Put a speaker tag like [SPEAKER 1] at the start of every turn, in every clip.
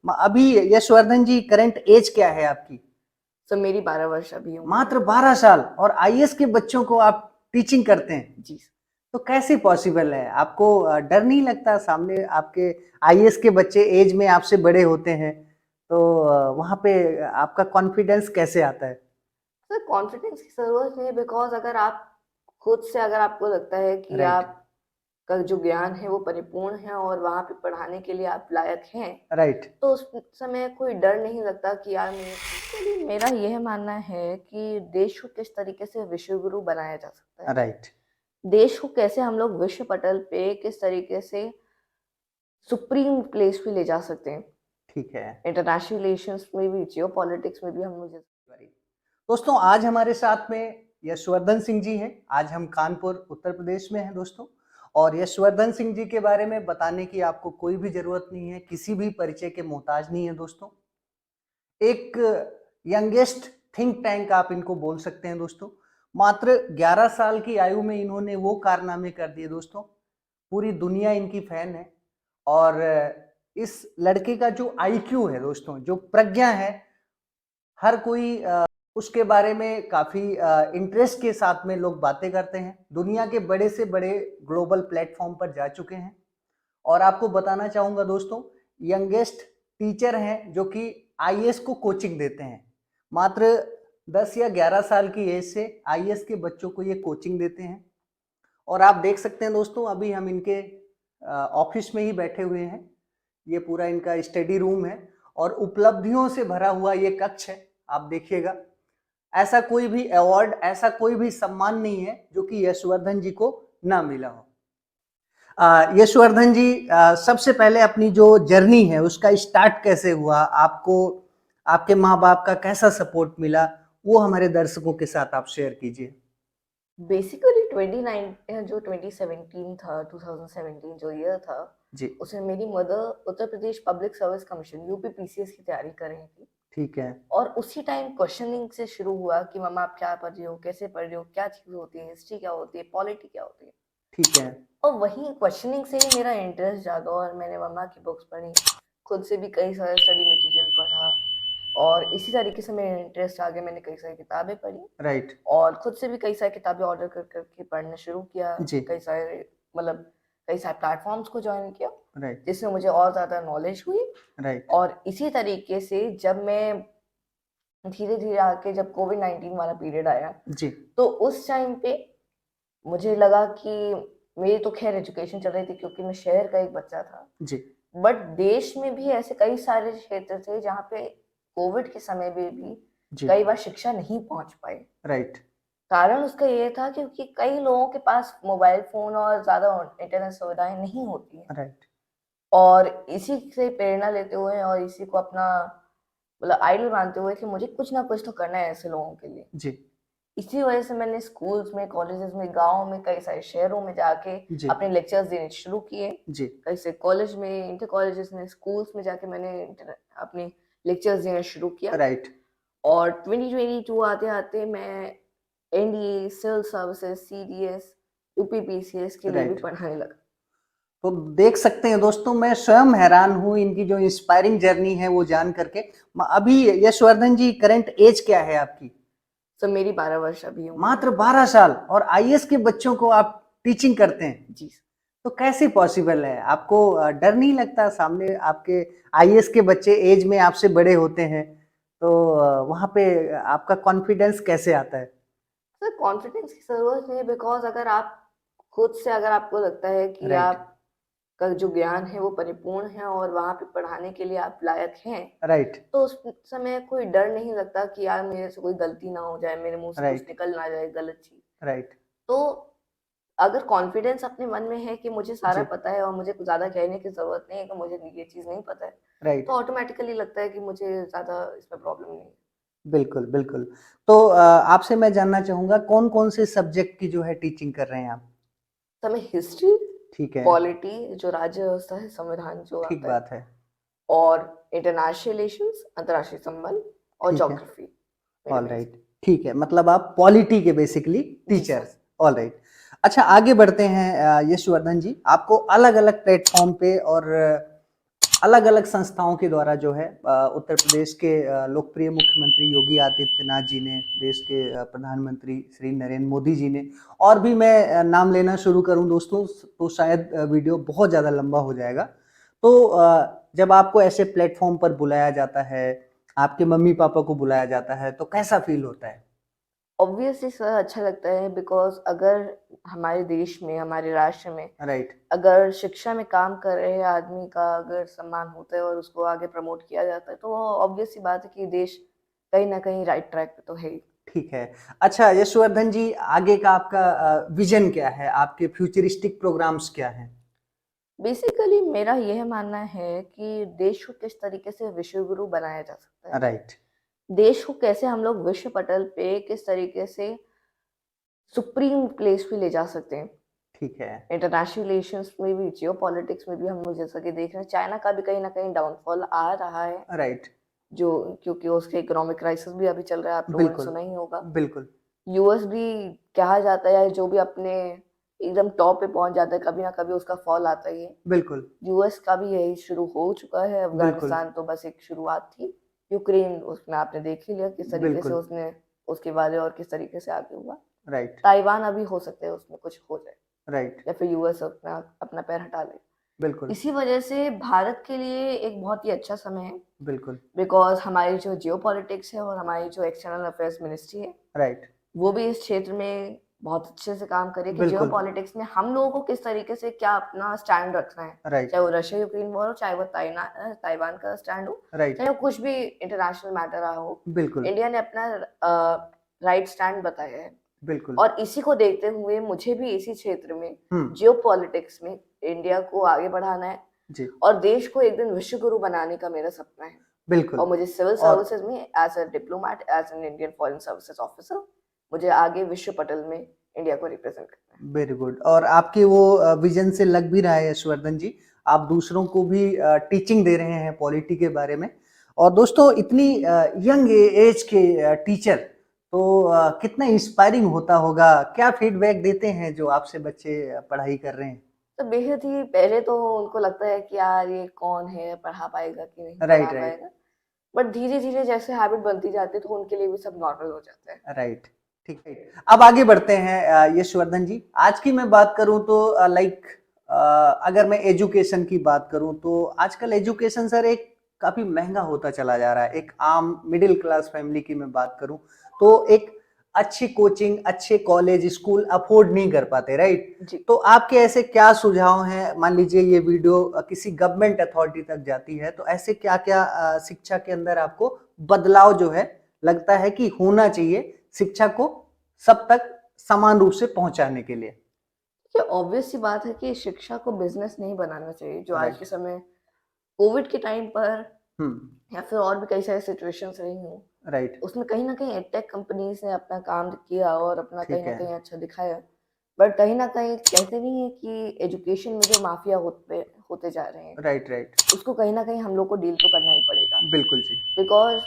[SPEAKER 1] अभी यशवर्धन जी current as क्या है आपकी?
[SPEAKER 2] सर मेरी 12 वर्ष अभी उम्र
[SPEAKER 1] मात्र 12 साल और आईएएस के बच्चों को आप टीचिंग करते हैं?
[SPEAKER 2] जी।
[SPEAKER 1] तो कैसे पॉसिबल है? आपको डर नहीं लगता सामने आपके आईएएस के बच्चे एज में आपसे बड़े होते हैं, तो वहाँ पे आपका कॉन्फिडेंस कैसे आता है?
[SPEAKER 2] सर कॉन्फिडेंस की ज़रूरत नहीं है, बिकॉज़ अगर आप खुद से अगर आपको लगता है कि
[SPEAKER 1] राइट,
[SPEAKER 2] आपका जो ज्ञान है वो परिपूर्ण है और वहाँ पे पढ़ाने के लिए आप लायक हैं,
[SPEAKER 1] राइट,
[SPEAKER 2] तो उस समय कोई डर नहीं लगता कि यार मैं एक्चुअली मेरा यह मानना है कि देश को किस तरीके से विश्व गुरु बनाया जा सकता है।
[SPEAKER 1] राइट,
[SPEAKER 2] देश को कैसे हम लोग विश्व पटल पे किस तरीके से सुप्रीम प्लेस पे ले जा सकते हैं।
[SPEAKER 1] ठीक है।
[SPEAKER 2] इंटरनेशनल रिलेशंस में भी, जियोपॉलिटिक्स में भी हम मुझे
[SPEAKER 1] दोस्तों आज हमारे साथ में यशवर्धन सिंह जी हैं। आज हम कानपुर उत्तर प्रदेश में हैं दोस्तों, और यशवर्धन सिंह जी के बारे में बताने की आपको कोई भी जरूरत नहीं है, किसी भी परिचय के मोहताज नहीं है दोस्तों। एक यंगेस्ट थिंक टैंक आप इनको बोल सकते हैं दोस्तों। मात्र 11 साल की आयु में इन्होंने वो कारनामे कर दिए दोस्तों, पूरी दुनिया इनकी फैन है। और इस लड़के का जो आईक्यू है दोस्तों, जो प्रज्ञा है, हर कोई उसके बारे में काफ़ी इंटरेस्ट के साथ में लोग बातें करते हैं। दुनिया के बड़े से बड़े ग्लोबल प्लेटफॉर्म पर जा चुके हैं। और आपको बताना चाहूँगा दोस्तों, यंगेस्ट टीचर हैं जो कि आईएएस को कोचिंग देते हैं। मात्र 10 या 11 साल की एज से आईएएस के बच्चों को ये कोचिंग देते हैं। और आप देख सकते हैं दोस्तों, अभी हम इनके ऑफिस में ही बैठे हुए हैं। ये पूरा इनका स्टडी रूम है और उपलब्धियों से भरा हुआ ये कक्ष है। आप देखिएगा, ऐसा कोई भी अवार्ड, ऐसा कोई भी सम्मान नहीं है जो कि यशवर्धन जी को ना मिला हो। यशवर्धन जी, सबसे पहले अपनी जो जर्नी है उसका स्टार्ट कैसे हुआ? आपको आपके माँ बाप का कैसा सपोर्ट मिला, वो हमारे दर्शकों के साथ आप शेयर कीजिए।
[SPEAKER 2] बेसिकली 29 जो 2017 था, 2017 जो ईयर था,
[SPEAKER 1] जी,
[SPEAKER 2] उसमें मेरी mother Uttar Pradesh public service commission UP PCS की तैयारी कर रही थी।
[SPEAKER 1] ठीक है,
[SPEAKER 2] और उसी टाइम क्वेश्चनिंग से शुरू हुआ कि मम्मा आप क्या पढ़ रही हो, कैसे पढ़ रही हो, क्या चीज़ होती है, हिस्ट्री क्या होती है, पॉलिटी क्या होती है।
[SPEAKER 1] ठीक है,
[SPEAKER 2] और वही क्वेश्चनिंग से ही मेरा इंटरेस्ट जागा और मैंने मम्मा की बुक्स पढ़ी, खुद से भी कई सारे स्टडी मटेरियल पढ़ा और इसी तरीके से मेरा इंटरेस्ट आ गया। मैंने कई सारी किताबें पढ़ी
[SPEAKER 1] राइट,
[SPEAKER 2] और खुद से भी कई सारी किताबें ऑर्डर कर करके पढ़ना शुरू किया।
[SPEAKER 1] जी,
[SPEAKER 2] कई सारे मतलब कई सारे प्लेटफॉर्म्स को ज्वाइन किया,
[SPEAKER 1] राइट,
[SPEAKER 2] जिससे मुझे और ज़्यादा नॉलेज हुई।
[SPEAKER 1] राइट,
[SPEAKER 2] और इसी तरीके से जब मैं धीरे-धीरे आके जब कोविड-19 वाला पीरियड आया,
[SPEAKER 1] जी,
[SPEAKER 2] तो उस टाइम पे मुझे लगा कि मेरी तो खैर एजुकेशन चल रही थी क्योंकि मैं शहर का एक बच्चा था।
[SPEAKER 1] जी,
[SPEAKER 2] बट देश में भी ऐसे कई सारे क्षेत्र थे जहाँ पे कोविड के समय में भी
[SPEAKER 1] जी,
[SPEAKER 2] कई बार शिक्षा नहीं पहुँच पाई।
[SPEAKER 1] राइट,
[SPEAKER 2] कारण उसका ये था क्योंकि कई लोगों के पास मोबाइल फ़ोन और ज़्यादा इंटरनेट सुविधाएँ नहीं होती हैं।
[SPEAKER 1] राइट,
[SPEAKER 2] और इसी से प्रेरणा लेते हुए और इसी को अपना मतलब आइडल मानते हुए कि मुझे कुछ ना कुछ तो करना है ऐसे लोगों के लिए।
[SPEAKER 1] जी,
[SPEAKER 2] इसी वजह से मैंने स्कूल्स में, कॉलेजेस में, गाँव में, कई सारे शहरों में जाके
[SPEAKER 1] जी,
[SPEAKER 2] अपने लेक्चर्स देने शुरू किए।
[SPEAKER 1] जी,
[SPEAKER 2] कई से कॉलेज में, इंटर कॉलेजेस में, स्कूल्स में जाके मैंने अपने लेक्चर्स देना शुरू किया।
[SPEAKER 1] राइट।
[SPEAKER 2] और 2022 आते-आते मैं NDA, civil services, CDS, UPPCS के लिए भी
[SPEAKER 1] राइट,
[SPEAKER 2] पढ़ाने लगा।
[SPEAKER 1] तो देख सकते हैं दोस्तों, मैं स्वयं हैरान हूँ इनकी जो इंस्पायरिंग जर्नी है वो जान करके। अभी यशवर्धन जी करंट एज क्या है आपकी?
[SPEAKER 2] सो मेरी 12 वर्ष अभी उम्र
[SPEAKER 1] मात्र
[SPEAKER 2] है।
[SPEAKER 1] 12 साल और आईएएस के बच्चों को आप टीचिंग करते हैं?
[SPEAKER 2] जी।
[SPEAKER 1] तो कैसे पॉसिबल है? आपको डर नहीं लगता सामने आपके आईएएस के बच्चे एज में आपसे बड़े होते हैं, तो वहाँ पे आपका कॉन्फिडेंस कैसे आता है?
[SPEAKER 2] सर कॉन्फिडेंस की ज़रूरत नहीं है, बिकॉज़ अगर आप खुद से अगर आपको लगता है कि
[SPEAKER 1] राइट,
[SPEAKER 2] आपका जो ज्ञान है वो परिपूर्ण है और वहाँ पे पढ़ाने के लिए आप लायक हैं,
[SPEAKER 1] राइट,
[SPEAKER 2] तो उस समय कोई डर नहीं लगता कि यार मेरे से कोई गलती ना हो जाए, मेरे मुँह से कुछ
[SPEAKER 1] राइट,
[SPEAKER 2] निकल ना जाए गलत चीज़।
[SPEAKER 1] राइट,
[SPEAKER 2] तो अगर कॉन्फिडेंस अपने मन में है कि मुझे सारा
[SPEAKER 1] जी,
[SPEAKER 2] पता है और मुझे कुछ ज़्यादा कहने की ज़रूरत नहीं है कि मुझे ये चीज़ नहीं पता है, तो
[SPEAKER 1] राइट,
[SPEAKER 2] ऑटोमैटिकली लगता है कि मुझे ज़्यादा इसमें प्रॉब्लम नहीं है।
[SPEAKER 1] बिल्कुल, बिल्कुल। तो आपसे मैं जानना चाहूँगा कौन-कौन से सब्जेक्ट की जो है टीचिंग कर रहे हैं आप?
[SPEAKER 2] तो मैं हिस्ट्री,
[SPEAKER 1] ठीक है,
[SPEAKER 2] पॉलिटी जो राज्य व्यवस्था है, संविधान जो
[SPEAKER 1] ठीक
[SPEAKER 2] आता है
[SPEAKER 1] बात है,
[SPEAKER 2] और इंटरनेशनल रिलेशंस, अंतर्राष्ट्रीय संबंध और
[SPEAKER 1] ठीक है,
[SPEAKER 2] ज्योग्राफी मेरे मेन
[SPEAKER 1] ऑलराइट, ठीक है, मतलब आप पॉलिटी के बेसिकली
[SPEAKER 2] जी
[SPEAKER 1] टीचर,
[SPEAKER 2] सर।
[SPEAKER 1] ऑलराइट। अच्छा, आगे बढ़ते हैं यशवर्धन जी, आपको अलग-अलग प्लेटफ़ॉर्म पे और अलग अलग संस्थाओं के द्वारा जो है उत्तर प्रदेश के लोकप्रिय मुख्यमंत्री योगी आदित्यनाथ जी ने, देश के प्रधानमंत्री श्री नरेंद्र मोदी जी ने, और भी मैं नाम लेना शुरू करूं दोस्तों तो शायद वीडियो बहुत ज़्यादा लंबा हो जाएगा। तो जब आपको ऐसे प्लेटफॉर्म पर बुलाया जाता है, आपके मम्मी पापा को बुलाया जाता है, तो कैसा फील होता है?
[SPEAKER 2] ऑब्वियसली सर अच्छा लगता है, बिकॉज़ अगर हमारे देश में, हमारे राष्ट्र में
[SPEAKER 1] राइट।
[SPEAKER 2] अगर शिक्षा में काम कर रहे आदमी का अगर सम्मान होता है और उसको आगे प्रमोट किया जाता है, तो ऑब्वियस सी बात है कि देश कहीं न कहीं राइट ट्रैक पे तो है ही।
[SPEAKER 1] ठीक है। अच्छा यशवर्धन जी, आगे का आपका विज़न क्या है? आपके फ्यूचरिस्टिक प्रोग्राम्स क्या हैं?
[SPEAKER 2] बेसिकली मेरा यह मानना है कि देश को किस तरीके से विश्व गुरु बनाया जा सकता है।
[SPEAKER 1] राइट।
[SPEAKER 2] देश को कैसे हम लोग विश्व पटल पे किस तरीके से सुप्रीम प्लेस पे ले जा सकते हैं।
[SPEAKER 1] ठीक है।
[SPEAKER 2] इंटरनेशनल रिलेशंस में भी, जियोपॉलिटिक्स में भी हम लोग जैसा कि देख रहे हैं, चाइना का भी कहीं न कहीं डाउनफॉल आ रहा है,
[SPEAKER 1] राइट।
[SPEAKER 2] जो क्योंकि उसके इकोनॉमिक क्राइसिस भी अभी चल रहा है, आप लोगों ने
[SPEAKER 1] बिल्कुल,
[SPEAKER 2] सुना ही होगा।
[SPEAKER 1] बिल्कुल,
[SPEAKER 2] यूएस भी कहा जाता है जो भी अपने एकदम टॉप पे पहुँच जाता है, कभी ना कभी उसका फॉल आता ही है।
[SPEAKER 1] बिल्कुल,
[SPEAKER 2] यूएस का भी यही शुरू हो चुका है,
[SPEAKER 1] बिल्कुल,
[SPEAKER 2] अफ़गानिस्तान तो बस एक शुरुआत थी। यूक्रेन उसमें आपने देख ही लिया किस तरीके से
[SPEAKER 1] बिल्कुल।
[SPEAKER 2] उसने उसके बाद और किस तरीके से आगे हुआ।
[SPEAKER 1] राइट,
[SPEAKER 2] ताइवान अभी हो सकता है उसमें कुछ हो जाए
[SPEAKER 1] राइट,
[SPEAKER 2] या फिर यूएस अपना अपना पैर हटा ले।
[SPEAKER 1] बिल्कुल,
[SPEAKER 2] इसी वजह से भारत के लिए एक बहुत ही अच्छा समय है,
[SPEAKER 1] बिल्कुल।
[SPEAKER 2] बिकॉज़ हमारी जो जियोपॉलिटिक्स है और हमारी जो एक्सटर्नल अफेयर्स मिनिस्ट्री है,
[SPEAKER 1] राइट,
[SPEAKER 2] वो भी इस क्षेत्र में बहुत अच्छे से काम करे कि
[SPEAKER 1] बिल्कुल।
[SPEAKER 2] जियोपॉलिटिक्स में हम लोगों को किस तरीके से क्या अपना स्टैंड रखना है।
[SPEAKER 1] राइट,
[SPEAKER 2] चाहे वो रशिया यूक्रेन वॉर हो, चाहे वो ताइवान का स्टैंड हो,
[SPEAKER 1] राइट,
[SPEAKER 2] चाहे वो कुछ भी इंटरनेशनल मैटर रहा हो।
[SPEAKER 1] बिल्कुल,
[SPEAKER 2] इंडिया ने अपना राइट स्टैंड बताया है
[SPEAKER 1] बिल्कुल।
[SPEAKER 2] और इसी को देखते हुए मुझे भी इसी क्षेत्र में
[SPEAKER 1] हुँ,
[SPEAKER 2] जियोपॉलिटिक्स में इंडिया को आगे बढ़ाना है
[SPEAKER 1] जी,
[SPEAKER 2] और देश को एक दिन विश्व गुरु बनाने का मेरा सपना है।
[SPEAKER 1] बिल्कुल।
[SPEAKER 2] और मुझे सिविल
[SPEAKER 1] और
[SPEAKER 2] सर्विसेज में as a diplomat, as an Indian foreign services officer, मुझे आगे विश्व पटल में इंडिया को रिप्रेज़ेंट करना है।
[SPEAKER 1] Very good. और आपके वो विज़न से लग भी रहा है यशवर्धन जी, आप दूसरों को भी टीचिंग दे रहे हैं पॉलिटी के बारे में। और दोस्तों इतनी यंग एज के टीचर तो कितना इंस्पायरिंग होता होगा, क्या फीडबैक देते हैं जो आपसे बच्चे पढ़ाई कर रहे हैं?
[SPEAKER 2] तो बेहद ही पहले तो उनको लगता है कि यार ये कौन है, पढ़ा पाएगा कि नहीं पढ़ा
[SPEAKER 1] राइट, राइट,
[SPEAKER 2] पाएगा। बट धीरे-धीरे जैसे हैबिट बनती जाती है तो उनके लिए भी सब नॉर्मल हो जाता है।
[SPEAKER 1] राइट, ठीक है। अब आगे बढ़ते हैं यशवर्धन जी। आज की मैं बात करूँ तो अगर मैं एजुकेशन की बात करूँ तो आजकल एजुकेशन सर एक काफ़ी महँगा होता चला जा रहा है। एक आम मिडिल क्लास फैमिली की मैं बात करूँ तो एक अच्छी कोचिंग, अच्छे कॉलेज, स्कूल अफ़ोर्ड नहीं कर पाते, राइट?
[SPEAKER 2] जी।
[SPEAKER 1] तो आपके ऐसे क्या सुझाव हैं? मान लीजिए ये वीडियो किसी गवर्नमेंट अथॉरिटी तक जाती है तो ऐसे क्या-क्या शिक्षा के अंदर आपको बदलाव जो है लगता है कि होना चाहिए शिक्षा को सब तक समान रूप से पहुंचाने के लिए?
[SPEAKER 2] ये ऑब्वियस सी बात है कि शिक्षा को बिज़नेस नहीं बनाना चाहिए, जो आज के
[SPEAKER 1] राइट।
[SPEAKER 2] समय कोविड के टाइम पर
[SPEAKER 1] हुँ।
[SPEAKER 2] या फिर और भी कई सारी सिचुएशंस रही हों,
[SPEAKER 1] राइट।
[SPEAKER 2] उसमें कहीं न कहीं एडटेक कंपनीज़ ने अपना काम किया और अपना कहीं
[SPEAKER 1] ठीक
[SPEAKER 2] न
[SPEAKER 1] है।
[SPEAKER 2] कहीं अच्छा दिखाया। बट कहीं न कहीं कहते नहीं है कि एजुकेशन में जो माफिया होते जा रहे हैं,
[SPEAKER 1] राइट, राइट।
[SPEAKER 2] उसको कहीं न कहीं हम लोग को डील तो करना ही पड़ेगा।
[SPEAKER 1] बिल्कुल जी।
[SPEAKER 2] बिकॉज़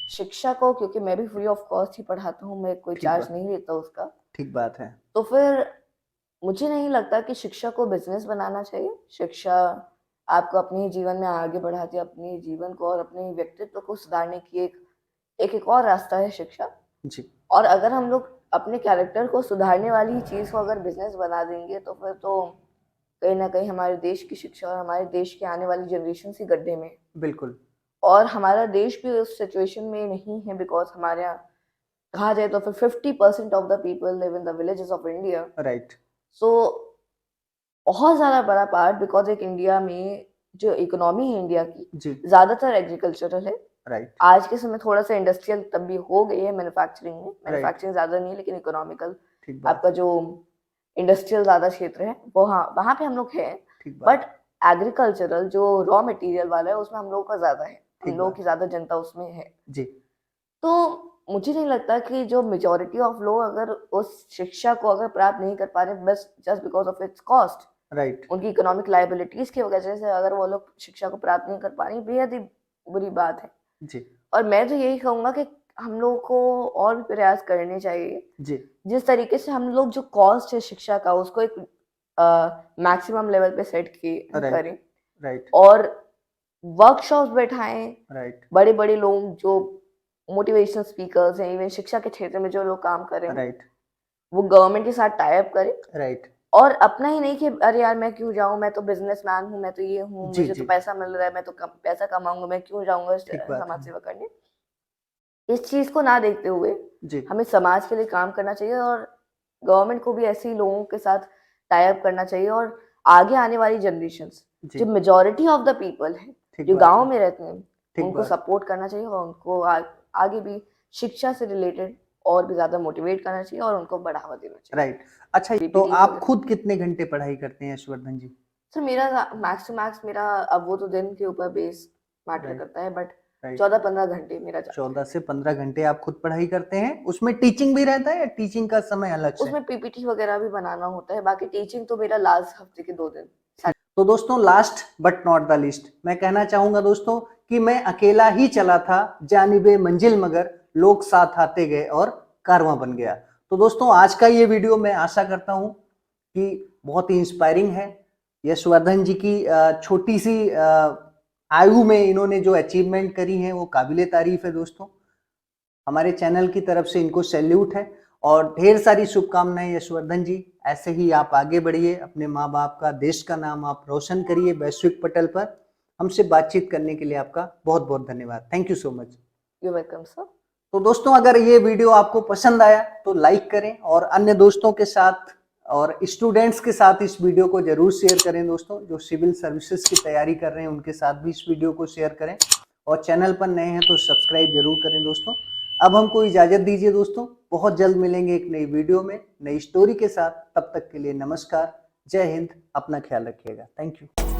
[SPEAKER 2] शिक्षा को क्योंकि मैं भी फ्री ऑफ कॉस्ट ही पढ़ाता हूँ, मैं कोई
[SPEAKER 1] ठीक बा
[SPEAKER 2] चार्ज नहीं लेता उसका।
[SPEAKER 1] ठीक बात है।
[SPEAKER 2] तो फिर मुझे नहीं लगता कि शिक्षा को बिज़नेस बनाना चाहिए। शिक्षा आपको अपने ही जीवन में आगे बढ़ाती है, अपने जीवन को और अपने व्यक्तित्व को सुधारने की एक और रास्ता है शिक्षा।
[SPEAKER 1] जी।
[SPEAKER 2] और अगर हम लोग अपने कैरेक्टर को सुधारने वाली ही चीज़ को अगर बिज़नेस बना देंगे, तो फिर तो कहीं न कहीं हमारे देश की शिक्षा और हमारे देश की आने वाली जनरेशन्स ही गड्ढे में है।
[SPEAKER 1] बिल्कुल।
[SPEAKER 2] और हमारा देश भी उस सिचुएशन में नहीं है, बिकॉज़ हमारे यहाँ कहा जाए तो फिर 50% of the people live in the villages of India.
[SPEAKER 1] Right.
[SPEAKER 2] So बहुत ज़्यादा बड़ा पार्ट, बिकॉज़ एक इंडिया में जो इकोनॉमी है इंडिया की,
[SPEAKER 1] जी।
[SPEAKER 2] ज़्यादातर एग्रीकल्चरल है।
[SPEAKER 1] राइट।
[SPEAKER 2] आज के समय थोड़ा-सा इंडस्ट्रियल तब भी हो गई है मैन्युफैक्चरिंग में।
[SPEAKER 1] राइट।
[SPEAKER 2] मैन्युफैक्चरिंग ज़्यादा नहीं है लेकिन इकोनॉमिकल
[SPEAKER 1] ठीक बात
[SPEAKER 2] आपका
[SPEAKER 1] है।
[SPEAKER 2] जो इंडस्ट्रियल ज़्यादा क्षेत्र है, वो हाँ, वहाँ पे हम लोग हैं।
[SPEAKER 1] ठीक
[SPEAKER 2] बट
[SPEAKER 1] बात।
[SPEAKER 2] एग्रीकल्चरल जो रॉ मटेरियल वाला है, उसमें हम लोगों का ज़्यादा है। हम
[SPEAKER 1] ठीक
[SPEAKER 2] लोगों
[SPEAKER 1] बात।
[SPEAKER 2] की ज़्यादा जनता उसमें है।
[SPEAKER 1] जी।
[SPEAKER 2] तो मुझे नहीं लगता कि जो मेजॉरिटी ऑफ लोग अगर उस शिक्षा को अगर प्राप्त नहीं कर पा रहे बस just because of its cost,
[SPEAKER 1] right.
[SPEAKER 2] उनकी इकोनॉमिक लायबिलिटीज़ की वजह से अगर वो लोग शिक्षा को प्राप्त नहीं कर पा रहे, बेहद ही बुरी बात है।
[SPEAKER 1] जी।
[SPEAKER 2] और मैं तो यही कहूँगा कि हम लोगों को और भी प्रयास करने चाहिए।
[SPEAKER 1] जी।
[SPEAKER 2] जिस तरीके से हम लोग जो कॉस्ट है शिक्षा का उसको एक मैक्सिमम लेवल पे सेट
[SPEAKER 1] राइट।
[SPEAKER 2] करें
[SPEAKER 1] राइट।
[SPEAKER 2] और वर्कशॉप्स बैठाएं,
[SPEAKER 1] राइट,
[SPEAKER 2] बड़े बड़े लोग जो मोटिवेशनल स्पीकर्स हैं, इवन शिक्षा के क्षेत्र में जो लोग काम कर रहे हैं,
[SPEAKER 1] राइट,
[SPEAKER 2] वो गवर्नमेंट के साथ टाई अप करें।
[SPEAKER 1] राइट।
[SPEAKER 2] और अपना ही नहीं कि अरे यार मैं क्यों जाऊँ, मैं तो बिजनेसमैन हूँ, मैं तो ये हूँ,
[SPEAKER 1] जी,
[SPEAKER 2] मुझे तो
[SPEAKER 1] जी,
[SPEAKER 2] पैसा मिल रहा है, मैं तो पैसा कमाऊंगा, मैं क्यों जाऊंगा
[SPEAKER 1] ठीक बात
[SPEAKER 2] समाज
[SPEAKER 1] है।
[SPEAKER 2] सेवा करने। इस चीज को ना देखते हुए
[SPEAKER 1] जी,
[SPEAKER 2] हमें समाज के लिए काम करना चाहिए, और गवर्नमेंट को भी ऐसे ही लोगों के साथ टाई अप करना चाहिए, और आगे आने वाली जनरेशंस
[SPEAKER 1] जी,
[SPEAKER 2] जो मेजॉरिटी ऑफ द पीपल है,
[SPEAKER 1] ठीक
[SPEAKER 2] जो
[SPEAKER 1] बात
[SPEAKER 2] गांव
[SPEAKER 1] है,
[SPEAKER 2] में रहते हैं,
[SPEAKER 1] ठीक
[SPEAKER 2] उनको
[SPEAKER 1] बात है।
[SPEAKER 2] सपोर्ट करना चाहिए, और उनको आगे भी शिक्षा से रिलेटेड और भी ज्यादा मोटिवेट करना चाहिए, और उनको बढ़ावा देना चाहिए।
[SPEAKER 1] राइट। अच्छा, तो
[SPEAKER 2] पीपीटीज
[SPEAKER 1] आप
[SPEAKER 2] वगैरह।
[SPEAKER 1] खुद कितने घंटे पढ़ाई करते हैं यशवर्धन जी?
[SPEAKER 2] सर मेरा मैक्स टू मैक्स मेरा, अब वो तो दिन के ऊपर बेस मैटर
[SPEAKER 1] राइट,
[SPEAKER 2] करता है, बट
[SPEAKER 1] राइट।
[SPEAKER 2] 14-15 घंटे मेरा जाता
[SPEAKER 1] 14
[SPEAKER 2] है।
[SPEAKER 1] से 15 घंटे आप खुद पढ़ाई करते हैं? उसमें टीचिंग भी रहता है या टीचिंग का समय अलग से?
[SPEAKER 2] उसमें पीपीटी वगैरह भी बनाना होता है, बाकी टीचिंग तो मेरा लास्ट हफ्ते के 2 दिन।
[SPEAKER 1] ठीक। तो दोस्तों, last but not the least, मैं कहना चाहूंगा दोस्तों कि मैं अकेला ही चला था जानिबे मंजिल, मगर लोग साथ आते गए और कारवां बन गया। तो दोस्तों, आज का ये वीडियो मैं आशा करता हूं कि बहुत ही इंस्पायरिंग है। यशवर्धन जी की छोटी सी आयु में इन्होंने जो अचीवमेंट करी है वो काबिले तारीफ है दोस्तों। हमारे चैनल की तरफ से इनको सैल्यूट है और ढेर सारी शुभकामनाएं यशवर्धन जी। ऐसे ही आप आगे बढ़िए, अपने माँ बाप का, देश का नाम आप रोशन करिए वैश्विक पटल पर। हमसे बातचीत करने के लिए आपका बहुत बहुत धन्यवाद। Thank you so much.
[SPEAKER 2] You welcome sir.
[SPEAKER 1] तो दोस्तों, अगर ये वीडियो आपको पसंद आया तो लाइक करें और अन्य दोस्तों के साथ और स्टूडेंट्स के साथ इस वीडियो को जरूर शेयर करें दोस्तों। जो सिविल सर्विसेज की तैयारी कर रहे हैं उनके साथ भी इस वीडियो को शेयर करें, और चैनल पर नए हैं तो सब्सक्राइब जरूर करें दोस्तों। अब हमको इजाजत दीजिए दोस्तों, बहुत जल्द मिलेंगे एक नई वीडियो में नई स्टोरी के साथ। तब तक के लिए नमस्कार, जय हिंद, अपना ख्याल रखिएगा। Thank you.